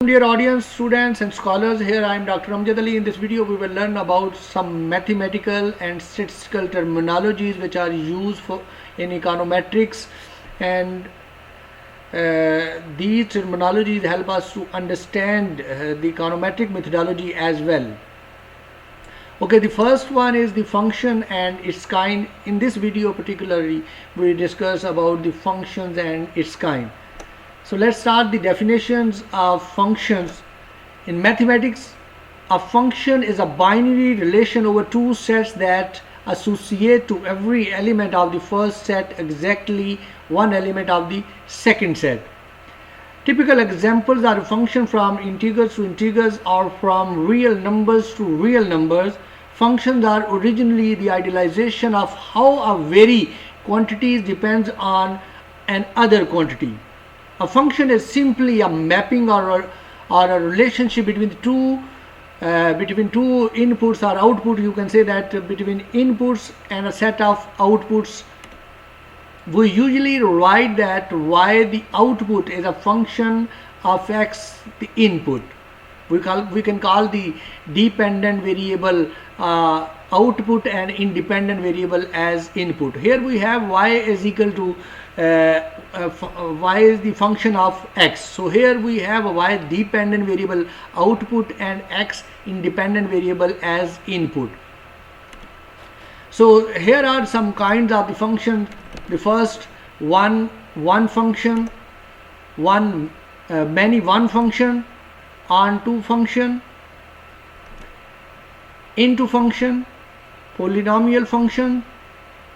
Dear audience, students and scholars, here I am Dr. Amjad Ali. In this video we will learn about some mathematical and statistical terminologies which are used in econometrics, and these terminologies help us to understand the econometric methodology as well. Okay, the first one is the function and its kind. In this video particularly we discuss about the functions and its kind. So let's start the definitions of functions. In mathematics, a function is a binary relation over two sets that associate to every element of the first set exactly one element of the second set. Typical examples are a function from integers to integers or from real numbers to real numbers. Functions are originally the idealization of how a very quantity depends on an other quantity. A function is simply a mapping or a relationship between two inputs or output. You can say that between inputs and a set of outputs. We usually write that y, the output, is a function of x, the input. We can call the dependent variable output and independent variable as input. Here we have y is equal to y is the function of x. So here we have a y dependent variable output and x independent variable as input. So here are some kinds of the functions. The first one function, many one function, onto function, into function, polynomial function,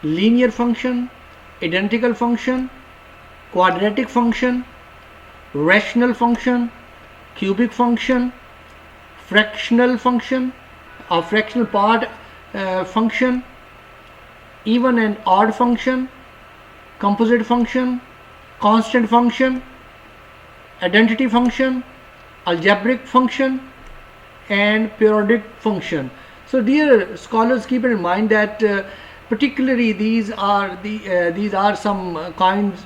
linear function, identical function, quadratic function, rational function, cubic function, fractional function, or fractional part function, even and odd function, composite function, constant function, identity function, algebraic function, and periodic function. So dear scholars, keep in mind that particularly these are some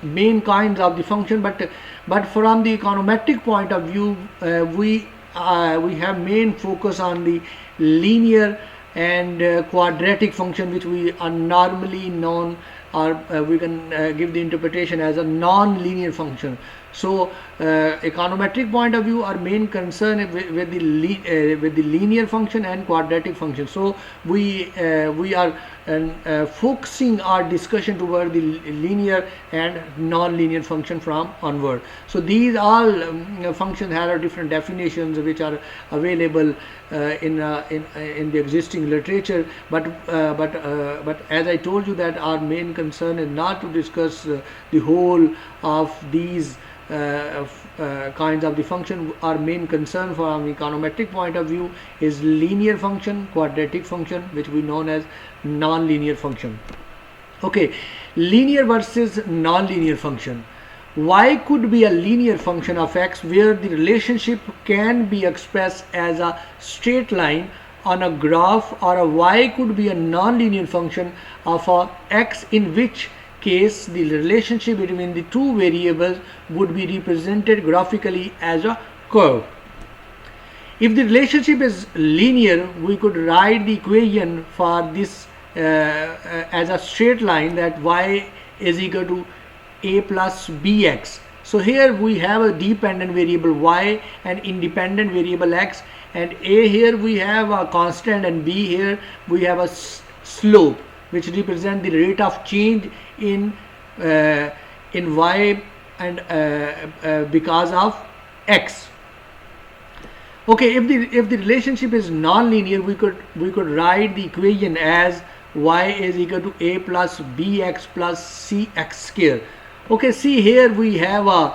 main kinds of the function, but from the econometric point of view, we have main focus on the linear and quadratic function, which we are normally known, or we can give the interpretation as a non-linear function. So econometric point of view, our main concern with the linear function and quadratic function. So we are focusing our discussion toward the linear and non-linear function from onward. So these all functions have different definitions which are available in the existing literature, but as I told you that our main concern is not to discuss the whole of these kinds of the function. Our main concern from econometric point of view is linear function, quadratic function, which we known as non-linear function. Okay, linear versus non-linear function. Y could be a linear function of x where the relationship can be expressed as a straight line on a graph, or a y could be a non-linear function of a x, in which case the relationship between the two variables would be represented graphically as a curve. If the relationship is linear, we could write the equation for this as a straight line, that y is equal to a plus bx. So here we have a dependent variable y and independent variable x, and a here we have a constant and b here we have a slope, which represent the rate of change in y and because of x. Okay, if the relationship is non-linear, we could write the equation as y is equal to a plus bx plus cx square. Okay, see here we have a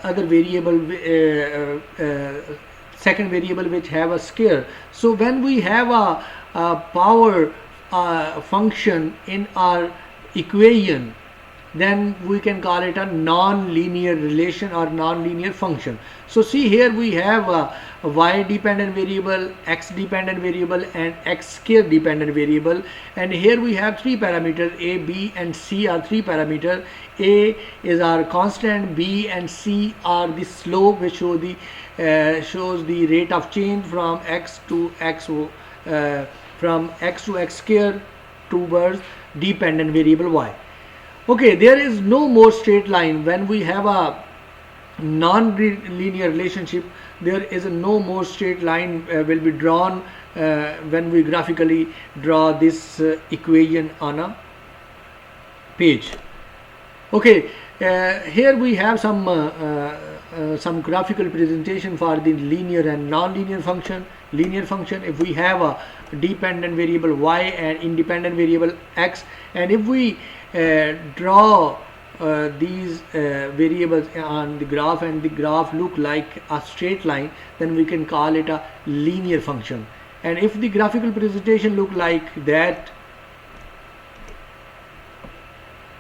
other variable, second variable, which have a square. So when we have a power function in our equation, then we can call it a non-linear relation or non-linear function. So see here we have a y dependent variable, x dependent variable, and x square dependent variable, and here we have three parameters, a, b, and c are three parameters. A is our constant, b and c are the slope, which show the shows the rate of change from x to x square towards dependent variable y. Okay, there is no more straight line when we have a non-linear relationship. There is no more straight line will be drawn when we graphically draw this equation on a page. Okay, here we have some graphical presentation for the linear and non-linear function. Linear function, if we have a dependent variable y and independent variable x, and if we draw these variables on the graph and the graph look like a straight line, then we can call it a linear function. And if the graphical presentation look like that,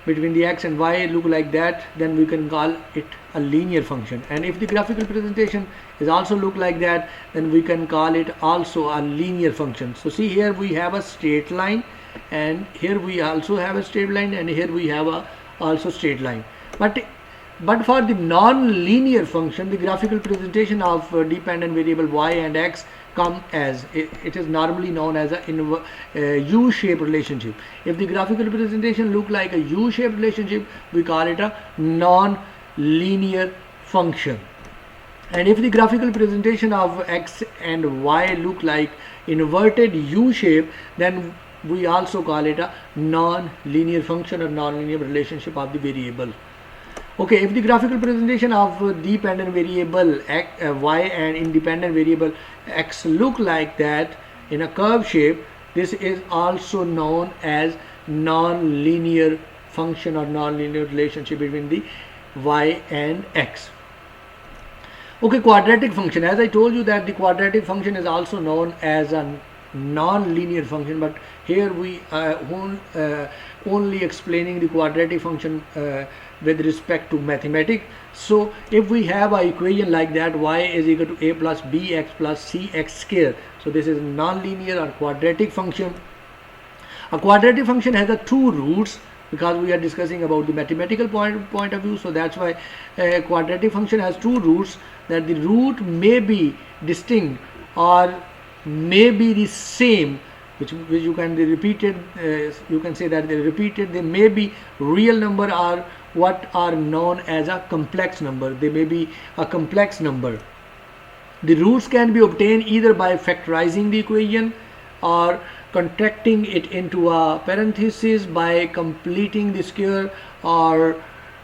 between the x and y look like that, then we can call it a linear function. And if the graphical presentation is also look like that, then we can call it also a linear function. So see, here we have a straight line, and here we also have a straight line, and here we have a also straight line. But for the non-linear function, the graphical presentation of dependent variable y and x come as it is normally known as a U-shaped relationship. If the graphical presentation look like a U-shaped relationship, we call it a non-linear function. And if the graphical presentation of x and y look like inverted U shape, then we also call it a non-linear function or non-linear relationship of the variable. Okay, if the graphical presentation of dependent variable y and independent variable x look like that in a curve shape, this is also known as non-linear function or non-linear relationship between the y and x. Okay, quadratic function. As I told you that the quadratic function is also known as a non-linear function, but here we only explaining the quadratic function with respect to mathematics. So if we have a equation like that, y is equal to a plus bx plus cx square, so this is a non-linear or quadratic function. A quadratic function has two roots, because we are discussing about the mathematical point of view, so that's why a quadratic function has two roots, that the root may be distinct or may be the same, which you can be repeated, you can say that they repeated. They may be real number or what are known as a complex number. They may be a complex number. The roots can be obtained either by factorizing the equation or contracting it into a parenthesis by completing the square, or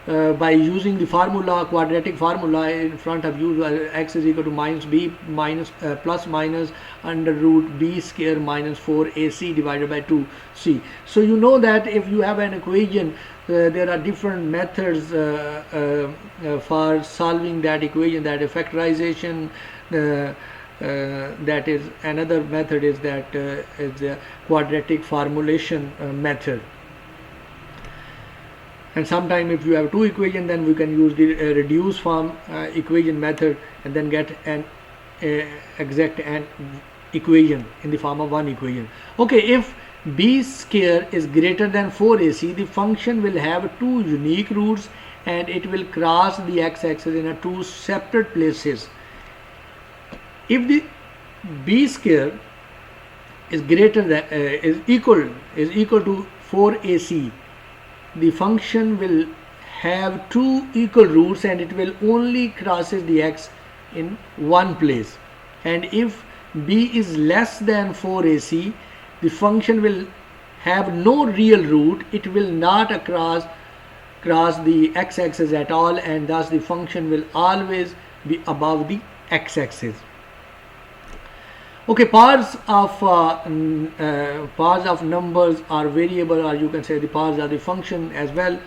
by using the formula, quadratic formula in front of you, x is equal to minus b minus plus minus under root b square minus 4ac divided by 2c. So you know that if you have an equation, there are different methods for solving that equation. That is factorization. That is another method is that is the quadratic formulation method. And sometimes if you have two equations, then we can use the reduced form equation method and then get an exact equation in the form of one equation. Okay, if b square is greater than 4ac, the function will have two unique roots and it will cross the x-axis in two separate places. If the b square is greater than is equal to 4ac, the function will have two equal roots and it will only crosses the x in one place. And if b is less than 4ac, the function will have no real root. It will not cross the x-axis at all, and thus the function will always be above the x-axis. Okay, powers of numbers are variable, or you can say the powers are the function as well.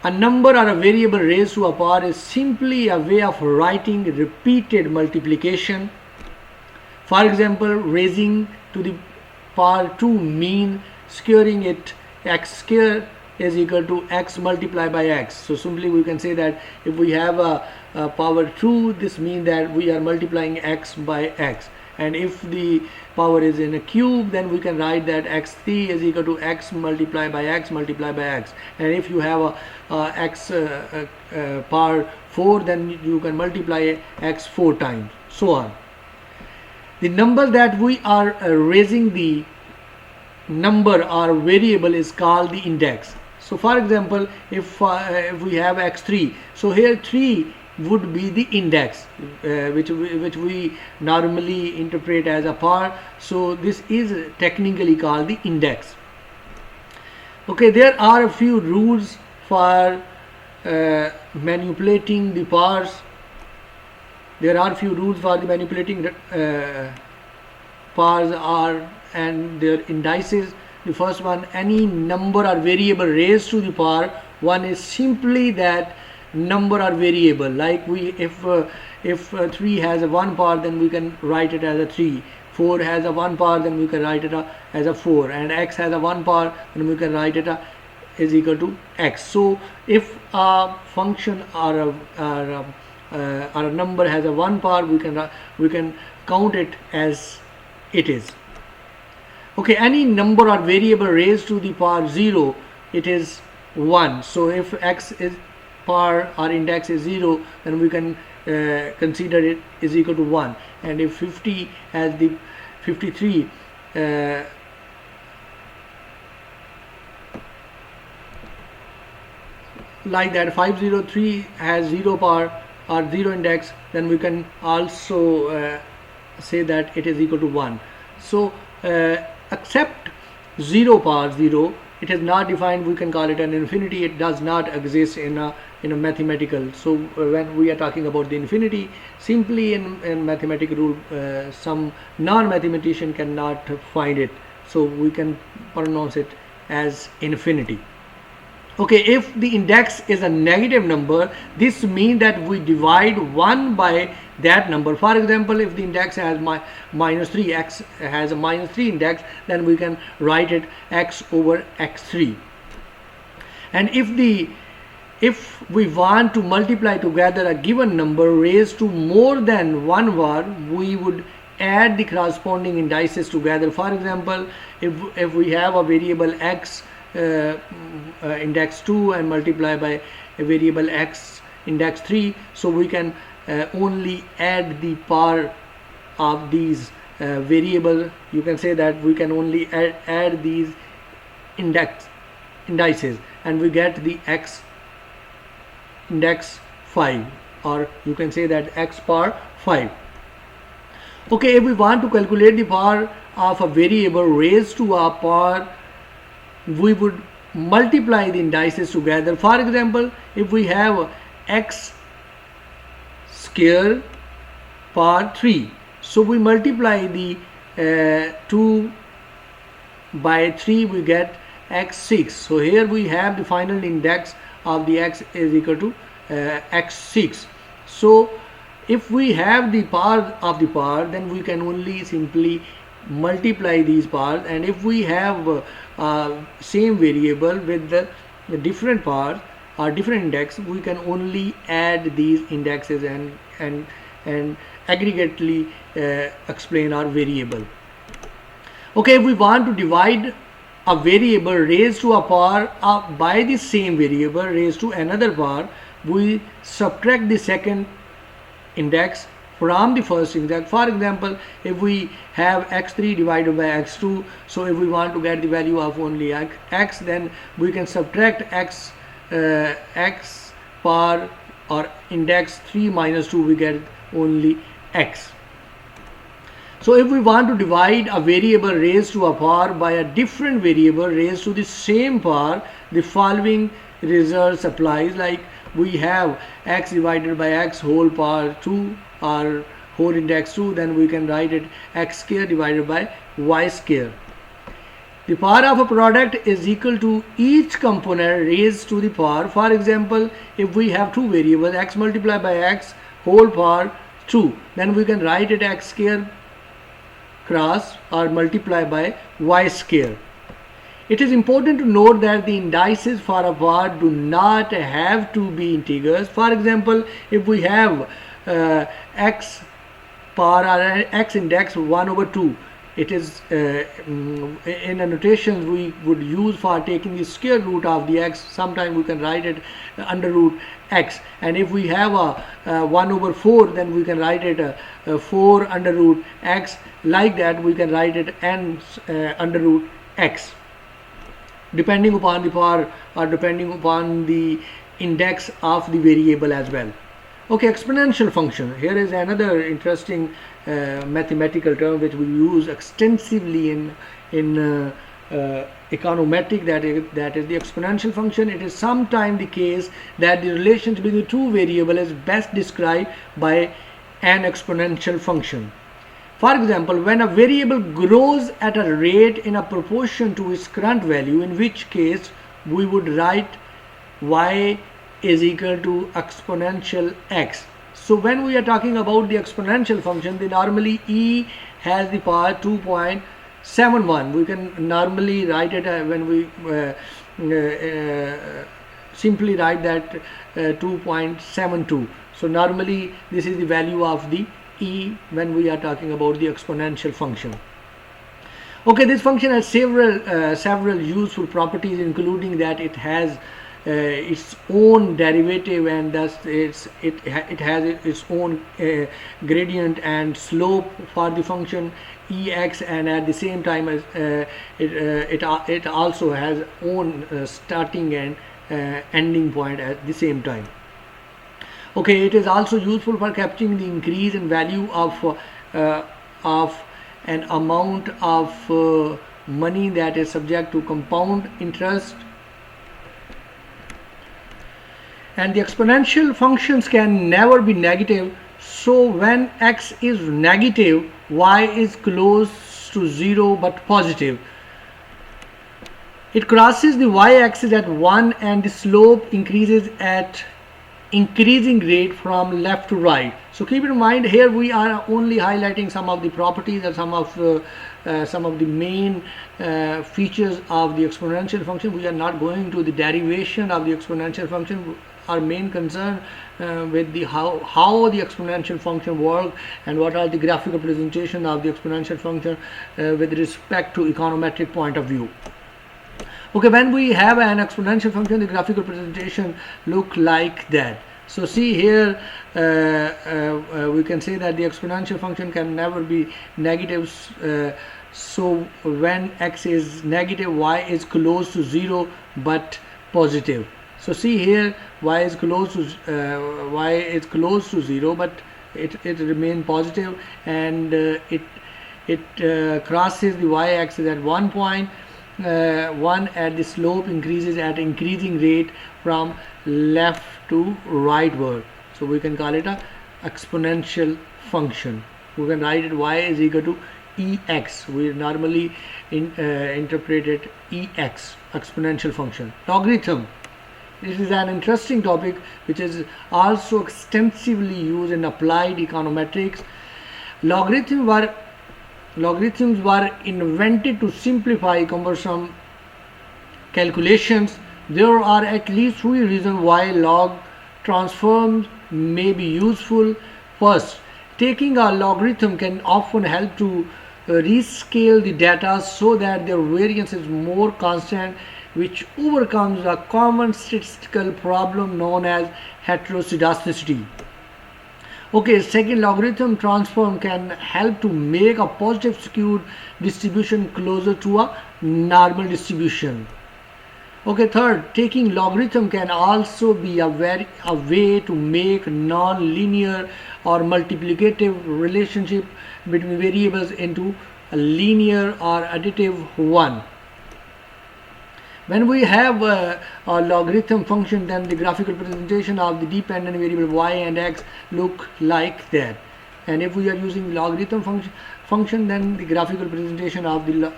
A number or a variable raised to a power is simply a way of writing repeated multiplication. For example, raising to the power 2 mean squaring it. X square is equal to x multiplied by x. So simply we can say that if we have a power 2, this means that we are multiplying x by x. And if the power is in a cube, then we can write that x3 is equal to x multiplied by x multiplied by x. And if you have a x power 4, then you can multiply x 4 times, so on. The number that we are raising the number or variable is called the index. So for example, if we have x3, so here 3 would be the index, which we normally interpret as a par. So this is technically called the index. Okay, there are a few rules for manipulating the pars. There are few rules for the manipulating pars and their indices. The first one, any number or variable raised to the power 1 is simply that number or variable. Like if 3 has a 1 power, then we can write it as a 3. 4 has a 1 power, then we can write it as a 4, and x has a 1 power, then we can write it is equal to x. So if a function or a number has a 1 power, we can count it as it is. Okay, any number or variable raised to the power 0, it is 1. So if x is power or index is 0, then we can consider it is equal to 1. And if 50 has the 53 like that, 503 has 0 power or 0 index, then we can also say that it is equal to 1. So except 0 power 0, it is not defined, we can call it an infinity. It does not exist in a mathematical. So when we are talking about the infinity, simply in mathematical rule, some non-mathematician cannot find it, so we can pronounce it as infinity. Okay, if the index is a negative number, this means that we divide 1 by that number. For example, if the index has minus 3, x has a minus 3 index, then we can write it x over x3. And if we want to multiply together a given number raised to more than 1 power, we would add the corresponding indices together. For example, if we have a variable x index 2 and multiply by a variable x index 3, so we can only add the power of these variable. You can say that we can only add these indices, and we get the x index 5, or you can say that x power 5. Okay, if we want to calculate the power of a variable raised to a power, we would multiply the indices together. For example, if we have x square power 3, so we multiply the 2 by 3, we get x6. So here we have the final index of the x is equal to x6. So if we have the power of the power, then we can only simply multiply these powers. And if we have same variable with the different powers or different index, we can only add these indexes and aggregately explain our variable. Okay, if we want to divide a variable raised to a power by the same variable raised to another power, we subtract the second index from the first index. For example, if we have x3 divided by x2, so if we want to get the value of only x, then we can subtract x power or index 3 minus 2, we get only x. So if we want to divide a variable raised to a power by a different variable raised to the same power, the following result applies. Like we have x divided by x whole power 2 or whole index 2, then we can write it x square divided by y square. The power of a product is equal to each component raised to the power. For example, if we have two variables, x multiplied by x whole power 2, then we can write it x square cross or multiply by y square. It is important to note that the indices for a power do not have to be integers. For example, if we have x power or x index 1 over 2, it is in a notation we would use for taking the square root of the x. Sometimes we can write it under root x, and if we have a 1 over 4, then we can write it 4 under root x. Like that we can write it n under root x, depending upon the power or depending upon the index of the variable as well. Okay, exponential function. Here is another interesting mathematical term which we use extensively in econometric, that is the exponential function. It is sometimes the case that the relationship between the two variables is best described by an exponential function. For example, when a variable grows at a rate in a proportion to its current value, in which case we would write y is equal to exponential x. So when we are talking about the exponential function, then normally e has the power 2.71. We can normally write it when we simply write that 2.72. So normally this is the value of the e when we are talking about the exponential function. Okay, this function has several useful properties, including that it has its own derivative, and thus it has its own gradient and slope for the function ex, and at the same time as it also has own starting and ending point at the same time. Okay, it is also useful for capturing the increase in value of an amount of money that is subject to compound interest. And the exponential functions can never be negative, so when x is negative, y is close to 0 but positive. It crosses the y-axis at 1 and the slope increases at increasing rate from left to right. So keep in mind, here we are only highlighting some of the properties and some of the main features of the exponential function. We are not going to the derivation of the exponential function. Our main concern with the how the exponential function works and what are the graphical presentation of the exponential function with respect to econometric point of view. Okay, when we have an exponential function, the graphical presentation look like that. So see here, we can say that the exponential function can never be negative. So when x is negative, y is close to 0 but positive. So see here, y is close to 0, but it remains positive, and it crosses the y-axis at 1 point. 1 at the slope increases at increasing rate from left to rightward. So we can call it a exponential function. We can write it y is equal to ex. We normally interpret it ex, exponential function. Logarithm. This is an interesting topic which is also extensively used in applied econometrics. Logarithms were invented to simplify cumbersome calculations. There are at least 3 reasons why log transforms may be useful. First, taking a logarithm can often help to rescale the data so that their variance is more constant, which overcomes a common statistical problem known as heteroscedasticity. Okay, second, logarithm transform can help to make a positive skewed distribution closer to a normal distribution. Okay, third, taking logarithm can also be a way to make non-linear or multiplicative relationship between variables into a linear or additive one. When we have a logarithm function, then the graphical presentation of the dependent variable y and x look like that. And if we are using logarithm function, then the graphical presentation of the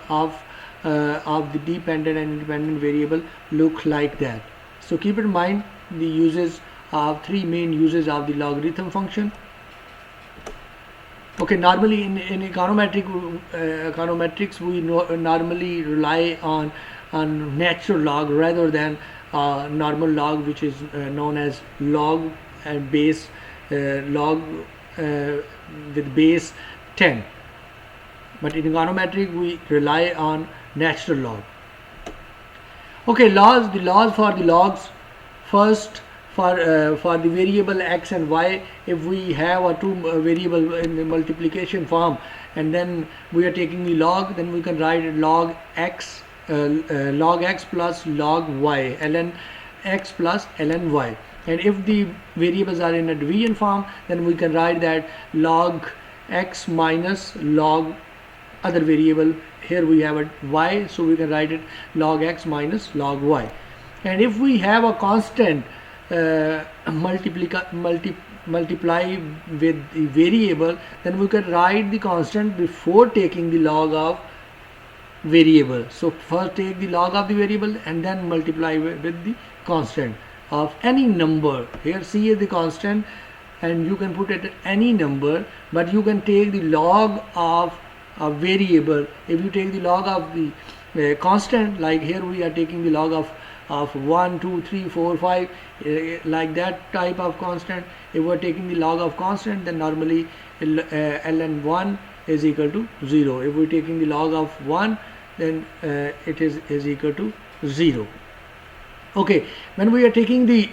dependent and independent variable look like that. So keep in mind the uses of 3 main uses of the logarithm function. Okay, normally in econometrics we normally rely on natural log rather than normal log, which is known as log and base log with base 10. but in econometric we rely on natural log. Okay, laws. The laws for the logs. First, for the variable x and y, if we have a two variable in the multiplication form and then we are taking the log, then we can write log x plus log y, ln x plus ln y. And if the variables are in a division form, then we can write that log x minus log other variable. Here we have a y, so we can write it log x minus log y. And if we have a constant multiply with the variable, then we can write the constant before taking the log of variable. So first take the log of the variable and then multiply with the constant of any number. Here c is the constant and you can put it any number, but you can take the log of a variable. If you take the log of the constant, like here we are taking the log of 1, 2, 3, 4, 5, like that type of constant. If we are taking the log of constant, then normally ln 1 is equal to 0. If we are taking the log of 1, then it is equal to 0. Okay, when we are taking the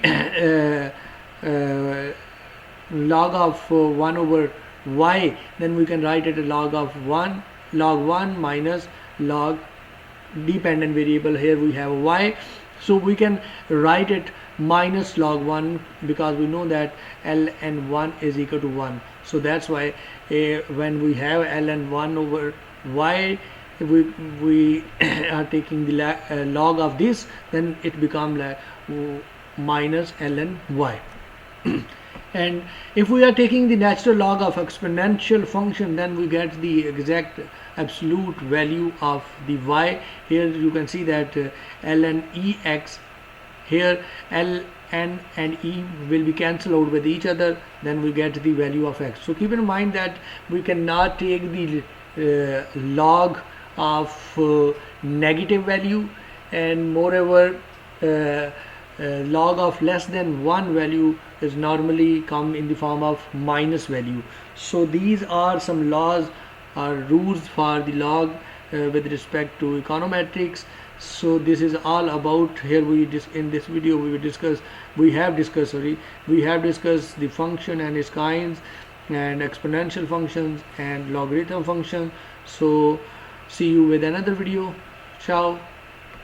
log of 1 over y, then we can write it a log of 1 minus log dependent variable. Here we have y, so we can write it minus log 1 because we know that ln 1 is equal to 1. So that's why when we have ln 1 over y, we are taking the log of this, then it becomes like minus ln y. And if we are taking the natural log of exponential function, then we get the exact absolute value of the y. Here you can see that ln ex, here ln and e will be cancelled out with each other, then we get the value of x. So keep in mind that we cannot take the log of negative value, and moreover log of less than 1 value is normally come in the form of minus value. So these are some laws or rules for the log with respect to econometrics. So this is all about, here in this video we have discussed the function and its kinds, and exponential functions and logarithm function. So see you with another video. Ciao.